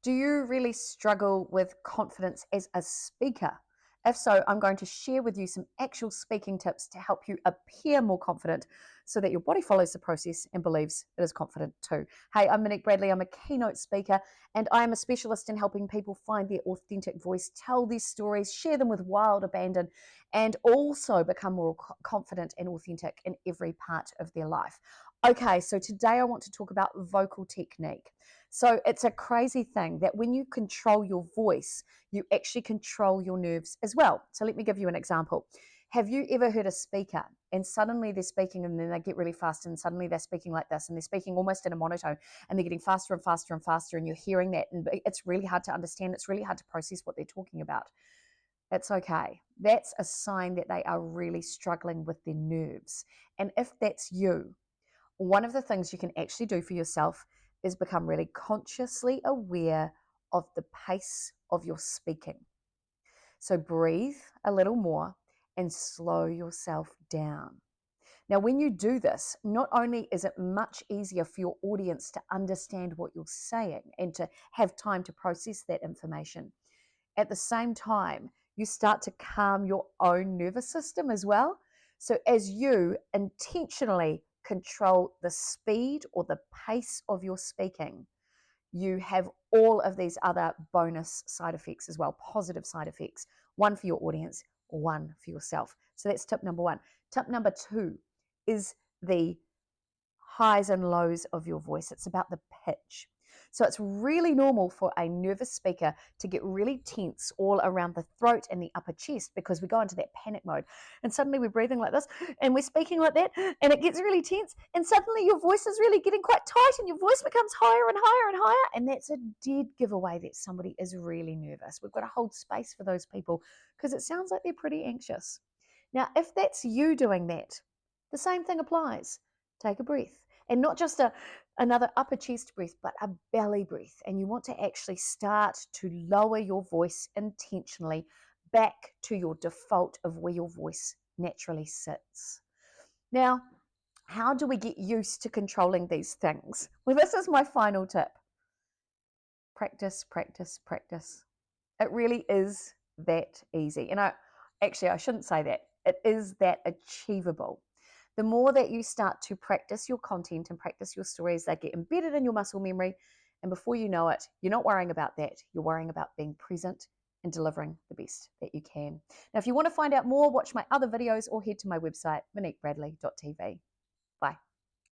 Do you really struggle with confidence as a speaker? If so, I'm going to share with you some actual speaking tips to help you appear more confident so that your body follows the process and believes it is confident too. Hey, I'm Monique Bradley. I'm a keynote speaker and I am a specialist in helping people find their authentic voice, tell their stories, share them with wild abandon, and also become more confident and authentic in every part of their life. Okay, so today I want to talk about vocal technique. So it's a crazy thing that when you control your voice, you actually control your nerves as well. So let me give you an example. Have you ever heard a speaker and suddenly they're speaking and then they get really fast and suddenly they're speaking like this and they're speaking almost in a monotone and they're getting faster and faster and faster and you're hearing that and it's really hard to understand. It's really hard to process what they're talking about. It's okay. That's a sign that they are really struggling with their nerves. And if that's you, one of the things you can actually do for yourself is become really consciously aware of the pace of your speaking. So breathe a little more and slow yourself down. Now, when you do this, not only is it much easier for your audience to understand what you're saying and to have time to process that information, at the same time, you start to calm your own nervous system as well. So, as you intentionally control the speed or the pace of your speaking, you have all of these other bonus side effects as well, positive side effects, one for your audience, one for yourself. So, that's tip number one. Tip number two is the highs and lows of your voice. It's about the pitch. So it's really normal for a nervous speaker to get really tense all around the throat and the upper chest because we go into that panic mode. And suddenly we're breathing like this and we're speaking like that and it gets really tense. And suddenly your voice is really getting quite tight and your voice becomes higher and higher and higher. And that's a dead giveaway that somebody is really nervous. We've got to hold space for those people because it sounds like they're pretty anxious. Now, if that's you doing that, the same thing applies. Take a breath. And not just another upper chest breath, but a belly breath. And you want to actually start to lower your voice intentionally back to your default of where your voice naturally sits. Now, how do we get used to controlling these things? Well, this is my final tip. Practice, practice, practice. It really is that easy. And I shouldn't say that. It is that achievable. The more that you start to practice your content and practice your stories, they get embedded in your muscle memory. And before you know it, you're not worrying about that. You're worrying about being present and delivering the best that you can. Now, if you want to find out more, watch my other videos or head to my website, moniquebradley.tv.